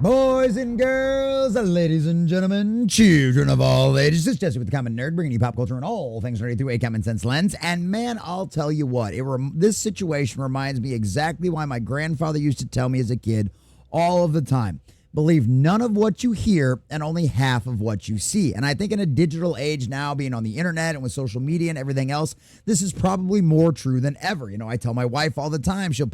Boys and girls, ladies and gentlemen, children of all ages, this is Jesse with the Common Nerd, bringing you pop culture and all things nerdy through a common sense lens. And man, I'll tell you what, this situation reminds me exactly why my grandfather used to tell me as a kid all of the time. Believe none of what you hear and only half of what you see. And I think in a digital age now, being on the internet and with social media and everything else, this is probably more true than ever. You know, I tell my wife all the time, she'll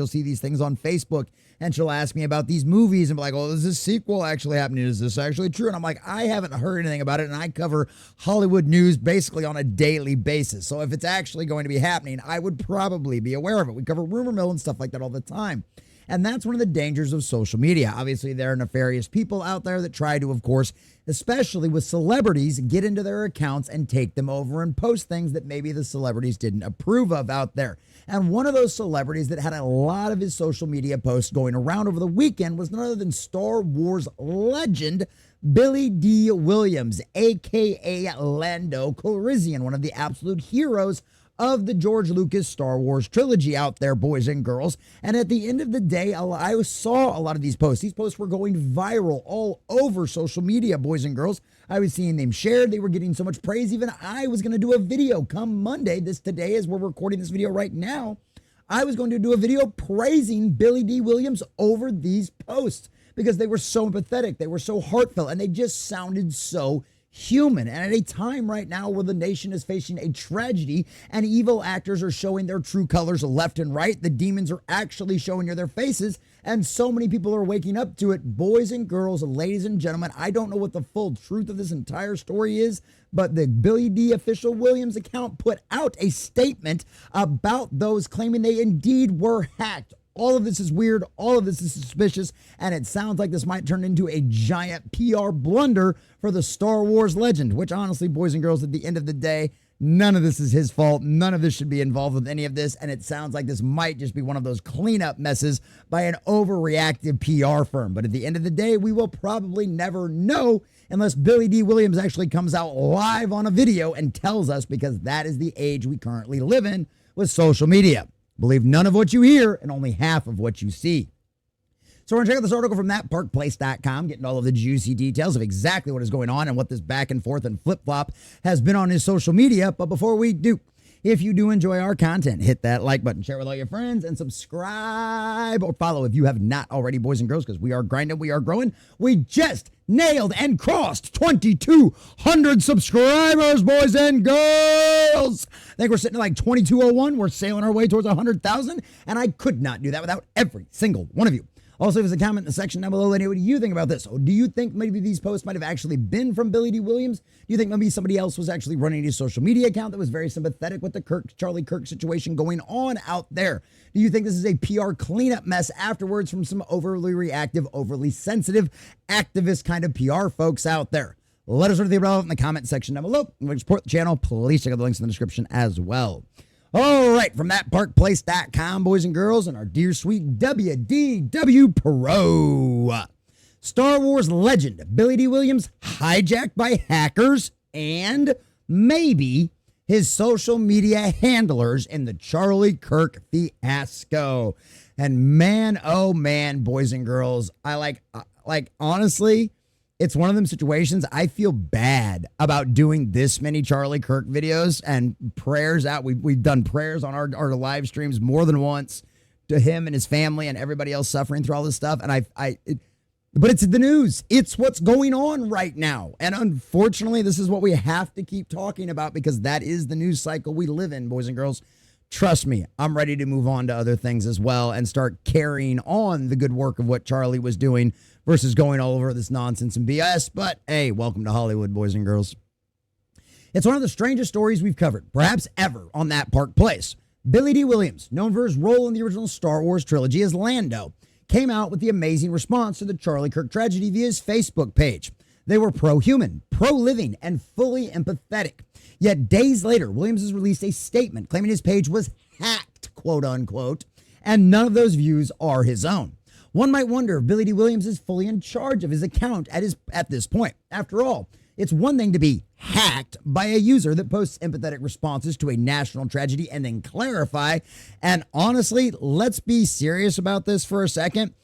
see these things on Facebook and she'll ask me about these movies and be like, oh, is this sequel actually happening? Is this actually true? And I'm like, I haven't heard anything about it. And I cover Hollywood news basically on a daily basis. So if it's actually going to be happening, I would probably be aware of it. We cover rumor mill and stuff like that all the time. And that's one of the dangers of social media. Obviously, there are nefarious people out there that try to, of course, especially with celebrities, get into their accounts and take them over and post things that maybe the celebrities didn't approve of out there. And one of those celebrities that had a lot of his social media posts going around over the weekend was none other than Star Wars legend Billy D. Williams, a.k.a. Lando Calrissian, one of the absolute heroes of the George Lucas Star Wars trilogy out there, boys and girls. And at the end of the day, I saw a lot of these posts. These posts were going viral all over social media, boys and girls. I was seeing them shared. They were getting so much praise. Even I was going to do a video come Monday. Today, as we're recording this video right now, I was going to do a video praising Billy D. Williams over these posts because they were so empathetic. They were so heartfelt, and they just sounded so human. And at a time right now where the nation is facing a tragedy and evil actors are showing their true colors left and right, the demons are actually showing you their faces, and so many people are waking up to it. Boys and girls, ladies and gentlemen, I don't know what the full truth of this entire story is, but the Billy D. official Williams account put out a statement about those claiming they indeed were hacked. All of this is weird. All of this is suspicious. And it sounds like this might turn into a giant PR blunder for the Star Wars legend, which honestly, boys and girls, at the end of the day, none of this is his fault. None of this should be involved with any of this. And it sounds like this might just be one of those cleanup messes by an overreactive PR firm. But at the end of the day, we will probably never know unless Billy D. Williams actually comes out live on a video and tells us, because that is the age we currently live in with social media. Believe none of what you hear and only half of what you see. So we're going to check out this article from thatparkplace.com, getting all of the juicy details of exactly what is going on and what this back and forth and flip-flop has been on his social media. But before we do, if you do enjoy our content, hit that like button, share with all your friends, and subscribe or follow if you have not already, boys and girls, because we are grinding, we are growing. We just nailed and crossed 2,200 subscribers, boys and girls. I think we're sitting at like 2,201. We're sailing our way towards 100,000, and I could not do that without every single one of you. Also, leave us a comment in the section down below. What do you think about this? Or do you think maybe these posts might have actually been from Billy D. Williams? Do you think maybe somebody else was actually running his social media account that was very sympathetic with the Charlie Kirk situation going on out there? Do you think this is a PR cleanup mess afterwards from some overly reactive, overly sensitive, activist kind of PR folks out there? Let us know what you think about it in the comment section down below. And if you support the channel, please check out the links in the description as well. All right, from thatparkplace.com, boys and girls, and our dear sweet WDW Pro. Star Wars legend Billy D. Williams hijacked by hackers and maybe his social media handlers in the Charlie Kirk fiasco. And man, oh man, boys and girls, I honestly, it's one of them situations I feel bad about doing this many Charlie Kirk videos and prayers out. We've done prayers on our live streams more than once to him and his family and everybody else suffering through all this stuff. And but it's the news. It's what's going on right now. And unfortunately, this is what we have to keep talking about because that is the news cycle we live in, boys and girls. Trust me, I'm ready to move on to other things as well and start carrying on the good work of what Charlie was doing versus going all over this nonsense and BS. But hey, welcome to Hollywood, boys and girls. It's one of the strangest stories we've covered, perhaps ever, on That Park Place. Billy D. Williams, known for his role in the original Star Wars trilogy as Lando, came out with the amazing response to the Charlie Kirk tragedy via his Facebook page. They were pro-human, pro-living, and fully empathetic. Yet days later, Williams has released a statement claiming his page was hacked, quote unquote, and none of those views are his own. One might wonder if Billy D. Williams is fully in charge of his account at this point. After all, it's one thing to be hacked by a user that posts empathetic responses to a national tragedy and then clarify. And honestly, let's be serious about this for a second.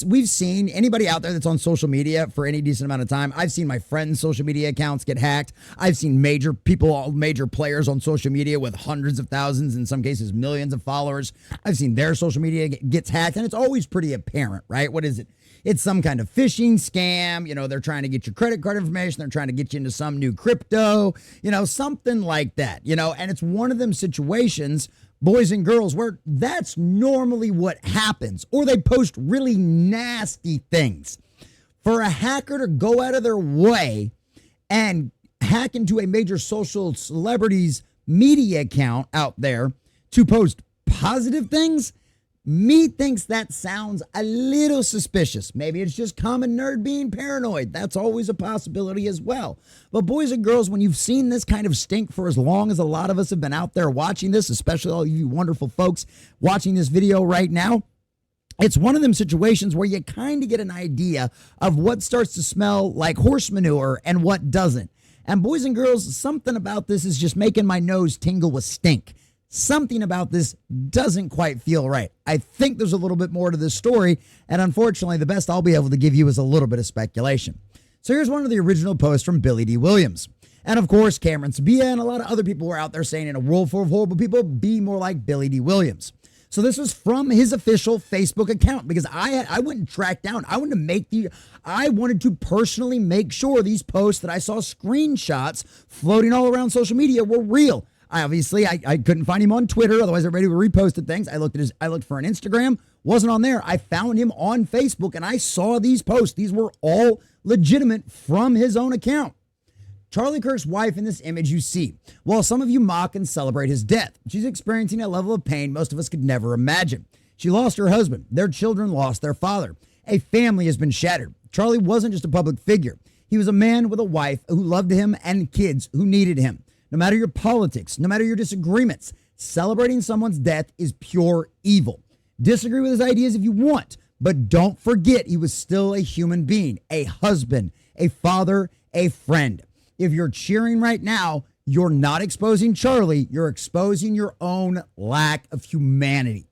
We've seen anybody out there that's on social media for any decent amount of time. I've seen my friends' social media accounts get hacked. I've seen major players on social media with hundreds of thousands, in some cases millions of followers. I've seen their social media gets hacked, and it's always pretty apparent, right? What is it? It's some kind of phishing scam. They're trying to get your credit card information. They're trying to get you into some new crypto, something like that, and it's one of them situations, boys and girls, where that's normally what happens, or they post really nasty things. For a hacker to go out of their way and hack into a major social celebrity's media account out there to post positive things, me thinks that sounds a little suspicious. Maybe it's just common nerd being paranoid. That's always a possibility as well. But boys and girls, when you've seen this kind of stink for as long as a lot of us have been out there watching this, especially all you wonderful folks watching this video right now, it's one of them situations where you kind of get an idea of what starts to smell like horse manure and what doesn't. And boys and girls, something about this is just making my nose tingle with stink. Something about this doesn't quite feel right. I think there's a little bit more to this story, and unfortunately, the best I'll be able to give you is a little bit of speculation. So here's one of the original posts from Billy D. Williams. And of course, Cameron Sabia and a lot of other people were out there saying, in a world full of horrible people, be more like Billy D. Williams. So this was from his official Facebook account, because I went and tracked down. I wanted to personally make sure these posts that I saw screenshots floating all around social media were real. I couldn't find him on Twitter, otherwise everybody would reposted things. I looked for an Instagram, wasn't on there. I found him on Facebook, and I saw these posts. These were all legitimate from his own account. Charlie Kirk's wife in this image you see. While some of you mock and celebrate his death, she's experiencing a level of pain most of us could never imagine. She lost her husband. Their children lost their father. A family has been shattered. Charlie wasn't just a public figure. He was a man with a wife who loved him and kids who needed him. No matter your politics, no matter your disagreements, celebrating someone's death is pure evil. Disagree with his ideas if you want, but don't forget he was still a human being, a husband, a father, a friend. If you're cheering right now, you're not exposing Charlie, you're exposing your own lack of humanity.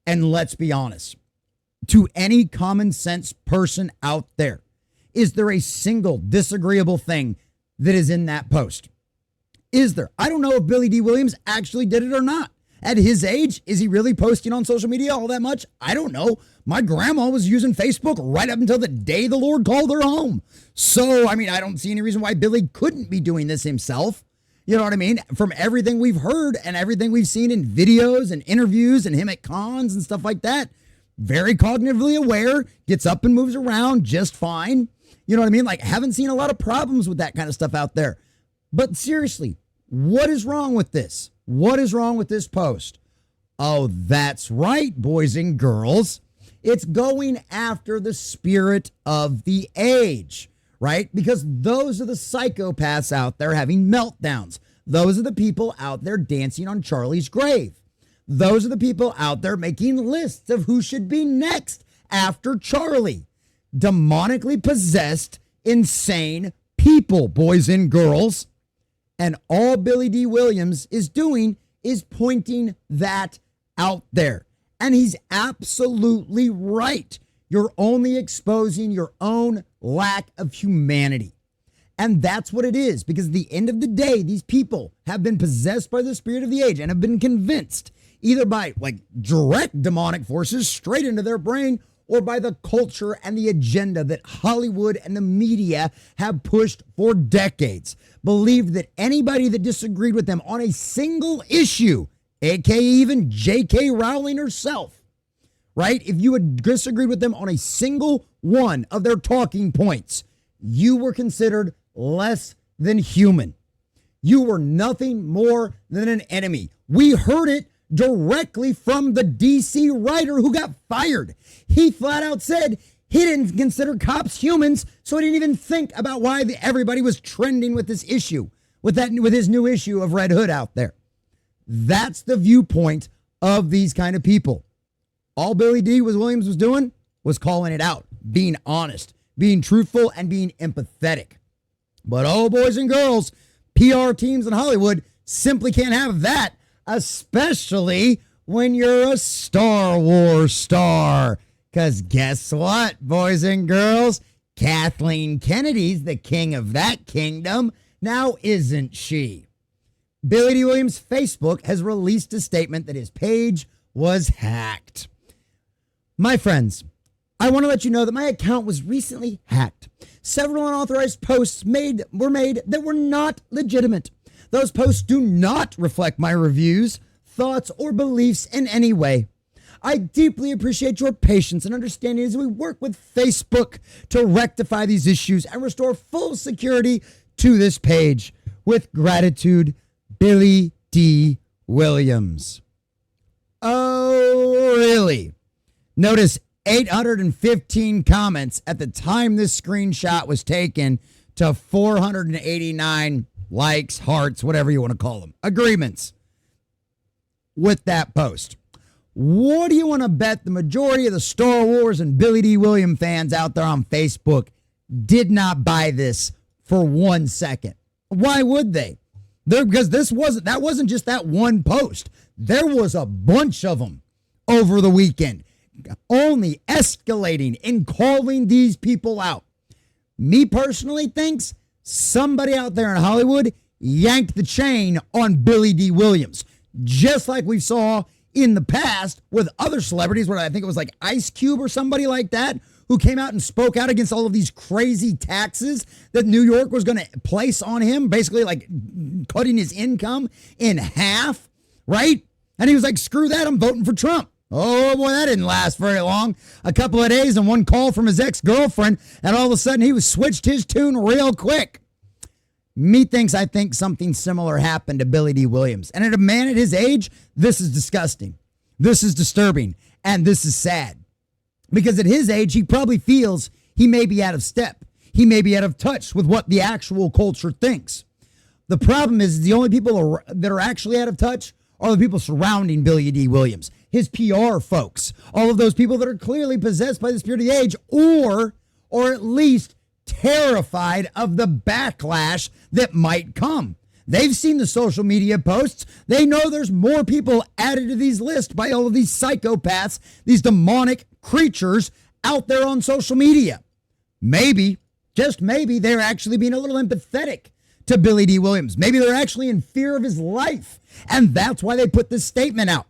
And let's be honest, to any common sense person out there, is there a single disagreeable thing that is in that post? Is there? I don't know if Billy D. Williams actually did it or not. At his age, is he really posting on social media all that much? I don't know. My grandma was using Facebook right up until the day the Lord called her home. So, I don't see any reason why Billy couldn't be doing this himself. You know what I mean? From everything we've heard and everything we've seen in videos and interviews and him at cons and stuff like that, very cognitively aware, gets up and moves around just fine. You know what I mean? Haven't seen a lot of problems with that kind of stuff out there. But seriously, what is wrong with this? What is wrong with this post? Oh, that's right, boys and girls. It's going after the spirit of the age, right? Because those are the psychopaths out there having meltdowns. Those are the people out there dancing on Charlie's grave. Those are the people out there making lists of who should be next after Charlie. Demonically possessed, insane people, boys and girls. And all Billy D. Williams is doing is pointing that out there. And he's absolutely right. You're only exposing your own lack of humanity. And that's what it is, because at the end of the day, these people have been possessed by the spirit of the age and have been convinced, either by direct demonic forces straight into their brain, or by the culture and the agenda that Hollywood and the media have pushed for decades. Believed that anybody that disagreed with them on a single issue, aka even J.K. Rowling herself, right? If you had disagreed with them on a single one of their talking points, you were considered less than human. You were nothing more than an enemy. We heard it directly from the DC writer who got fired. He flat out said he didn't consider cops humans, so he didn't even think about why everybody was trending with this issue, with his new issue of Red Hood out there. That's the viewpoint of these kind of people. All Billy D. Williams was doing was calling it out, being honest, being truthful, and being empathetic. But oh, boys and girls, PR teams in Hollywood simply can't have that, especially when you're a Star Wars star. Because guess what, boys and girls? Kathleen Kennedy's the king of that kingdom. Now, isn't she? Billy D. Williams' Facebook has released a statement that his page was hacked. My friends, I want to let you know that my account was recently hacked. Several unauthorized posts were made that were not legitimate. Those posts do not reflect my reviews, thoughts, or beliefs in any way. I deeply appreciate your patience and understanding as we work with Facebook to rectify these issues and restore full security to this page. With gratitude, Billy D. Williams. Oh, really? Notice 815 comments at the time this screenshot was taken to 489 likes, hearts, whatever you want to call them, agreements with that post. What do you want to bet the majority of the Star Wars and Billy D. Williams fans out there on Facebook did not buy this for 1 second? Why would they? Because that wasn't just that one post. There was a bunch of them over the weekend, only escalating and calling these people out. Me personally thinks somebody out there in Hollywood yanked the chain on Billy D. Williams, just like we saw in the past with other celebrities, where I think it was like Ice Cube or somebody like that, who came out and spoke out against all of these crazy taxes that New York was going to place on him, basically like cutting his income in half, right? And he was like, screw that, I'm voting for Trump. Oh boy, that didn't last very long. A couple of days and one call from his ex-girlfriend, and all of a sudden he was switched his tune real quick. I think something similar happened to Billy D. Williams. And at a man at his age, this is disgusting. This is disturbing. And this is sad. Because at his age, he probably feels he may be out of step. He may be out of touch with what the actual culture thinks. The problem is the only people that are actually out of touch are the people surrounding Billy D. Williams. His PR folks. All of those people that are clearly possessed by the spirit of the age, or at least terrified of the backlash that might come. They've seen the social media posts. They know there's more people added to these lists by all of these psychopaths, these demonic creatures out there on social media. Maybe, just maybe, they're actually being a little empathetic to Billy D. Williams. Maybe they're actually in fear of his life, and that's why they put this statement out.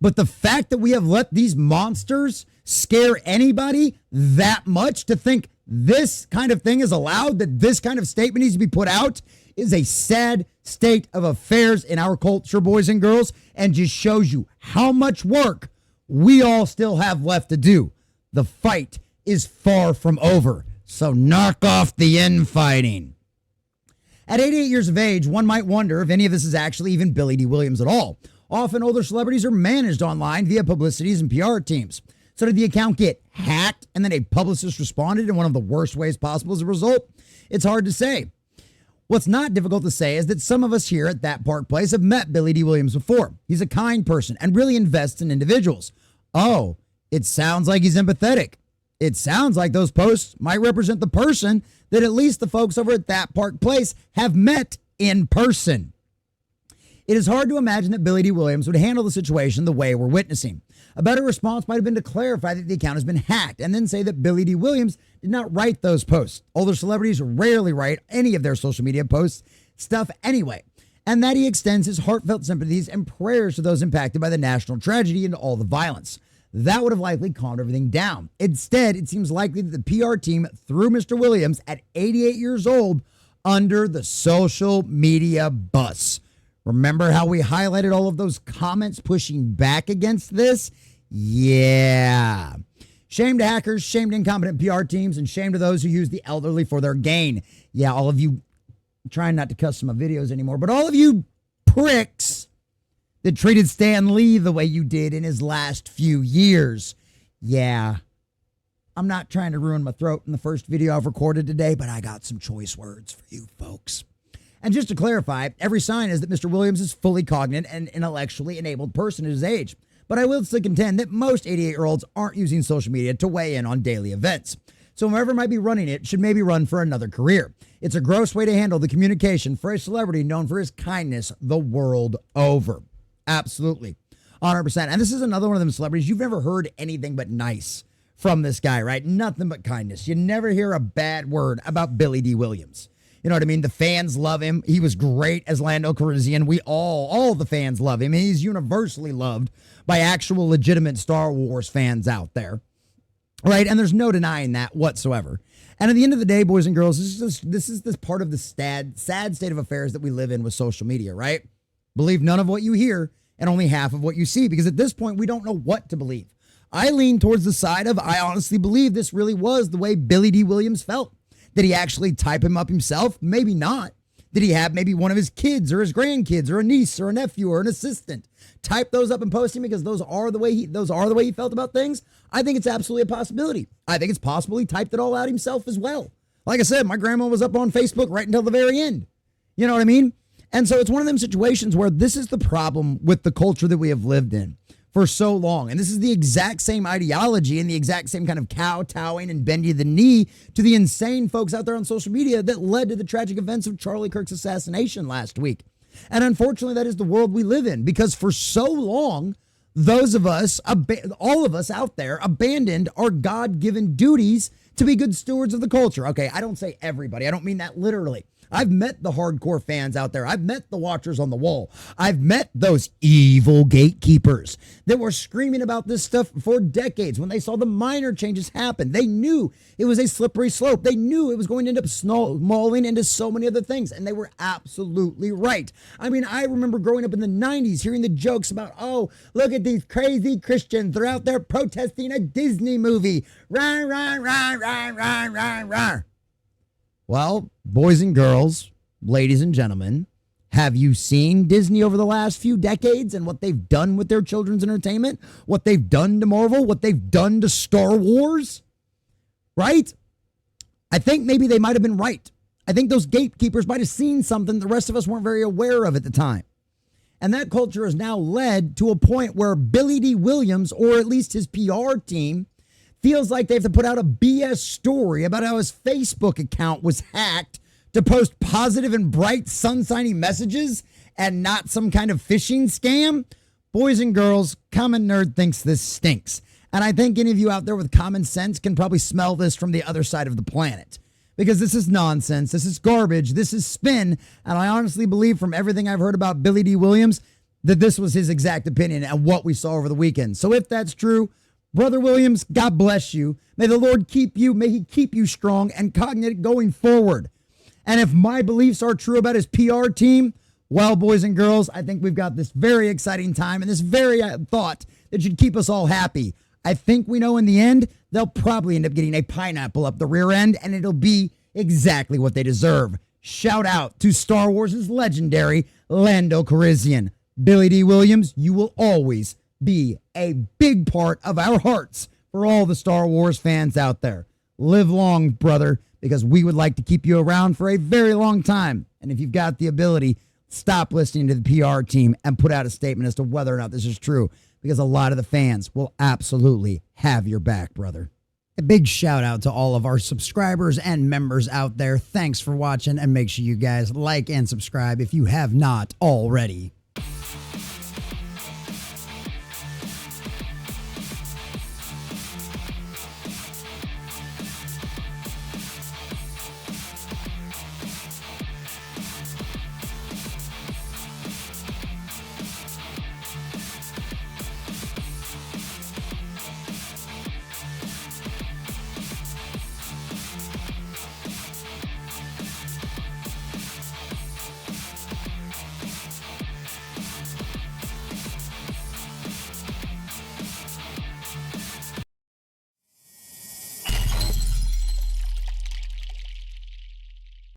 But the fact that we have let these monsters scare anybody that much to think this kind of thing is allowed, that this kind of statement needs to be put out, is a sad state of affairs in our culture, boys and girls, and just shows you how much work we all still have left to do. The fight is far from over, so knock off the infighting. At 88 years of age, one might wonder if any of this is actually even Billy D. Williams at all. Often older celebrities are managed online via publicities and PR teams. So did the account get hacked and then a publicist responded in one of the worst ways possible as a result? It's hard to say. What's not difficult to say is that some of us here at That Park Place have met Billy D. Williams before. He's a kind person and really invests in individuals. Oh, it sounds like he's empathetic. It sounds like those posts might represent the person that at least the folks over at That Park Place have met in person. It is hard to imagine that Billy D. Williams would handle the situation the way we're witnessing. A better response might have been to clarify that the account has been hacked and then say that Billy D. Williams did not write those posts. Older celebrities rarely write any of their social media posts stuff anyway, and that he extends his heartfelt sympathies and prayers to those impacted by the national tragedy and all the violence. That would have likely calmed everything down. Instead, it seems likely that the PR team threw Mr. Williams at 88 years old under the social media bus. Remember how we highlighted all of those comments pushing back against this? Yeah. Shame to hackers, shame to incompetent PR teams, and shame to those who use the elderly for their gain. Yeah, all of you, I'm trying not to cuss in my videos anymore, but all of you pricks that treated Stan Lee the way you did in his last few years. Yeah. I'm not trying to ruin my throat in the first video I've recorded today, but I got some choice words for you folks. And just to clarify, every sign is that Mr. Williams is fully cognizant and intellectually enabled person at his age. But I will still contend that most 88-year-olds aren't using social media to weigh in on daily events. So whoever might be running it should maybe run for another career. It's a gross way to handle the communication for a celebrity known for his kindness the world over. Absolutely. 100%. And this is another one of them celebrities you've never heard anything but nice from this guy, right? Nothing but kindness. You never hear a bad word about Billy D. Williams. You know what I mean? The fans love him. He was great as Lando Calrissian. We all the fans love him. He's universally loved by actual legitimate Star Wars fans out there, right? And there's no denying that whatsoever. And at the end of the day, boys and girls, this is this part of the sad state of affairs that we live in with social media, right? Believe none of what you hear and only half of what you see, because at this point, we don't know what to believe. I lean towards the side of, I honestly believe this really was the way Billy D. Williams felt. Did he actually type him up himself? Maybe not. Did he have maybe one of his kids or his grandkids or a niece or a nephew or an assistant type those up and post him because those are the way he felt about things? I think it's absolutely a possibility. I think it's possible he typed it all out himself as well. Like I said, my grandma was up on Facebook right until the very end. You know what I mean? And so it's one of them situations where this is the problem with the culture that we have lived in for so long. And this is the exact same ideology and the exact same kind of kowtowing and bending the knee to the insane folks out there on social media that led to the tragic events of Charlie Kirk's assassination last week. And unfortunately, that is the world we live in, because for so long, those of us, all of us out there, abandoned our God-given duties to be good stewards of the culture. Okay, I don't say everybody. I don't mean that literally. I've met the hardcore fans out there. I've met the watchers on the wall. I've met those evil gatekeepers that were screaming about this stuff for decades. When they saw the minor changes happen, they knew it was a slippery slope. They knew it was going to end up snowballing into so many other things, and they were absolutely right. I mean, I remember growing up in the 90s hearing the jokes about, oh, look at these crazy Christians. They're out there protesting a Disney movie. Rah, rah, rah, rah, rah, rah, rah. Well, boys and girls, ladies and gentlemen, have you seen Disney over the last few decades and what they've done with their children's entertainment? What they've done to Marvel? What they've done to Star Wars? Right? I think maybe they might have been right. I think those gatekeepers might have seen something the rest of us weren't very aware of at the time. And that culture has now led to a point where Billy D. Williams, or at least his PR team, feels like they have to put out a BS story about how his Facebook account was hacked to post positive and bright sunshiny messages and not some kind of phishing scam. Boys and girls, Common Nerd thinks this stinks. And I think any of you out there with common sense can probably smell this from the other side of the planet. Because this is nonsense, this is garbage, this is spin. And I honestly believe from everything I've heard about Billy D. Williams that this was his exact opinion and what we saw over the weekend. So if that's true, Brother Williams, God bless you. May the Lord keep you. May he keep you strong and cognate going forward. And if my beliefs are true about his PR team, well, boys and girls, I think we've got this very exciting time and this very thought that should keep us all happy. I think we know in the end, they'll probably end up getting a pineapple up the rear end, and it'll be exactly what they deserve. Shout out to Star Wars' legendary Lando Calrissian. Billy D. Williams, you will always be a big part of our hearts for all the Star Wars fans out there. Live long, brother, because we would like to keep you around for a very long time. And if you've got the ability, stop listening to the PR team and put out a statement as to whether or not this is true, because a lot of the fans will absolutely have your back, brother. A big shout out to all of our subscribers and members out there. Thanks for watching, and make sure you guys like and subscribe if you have not already.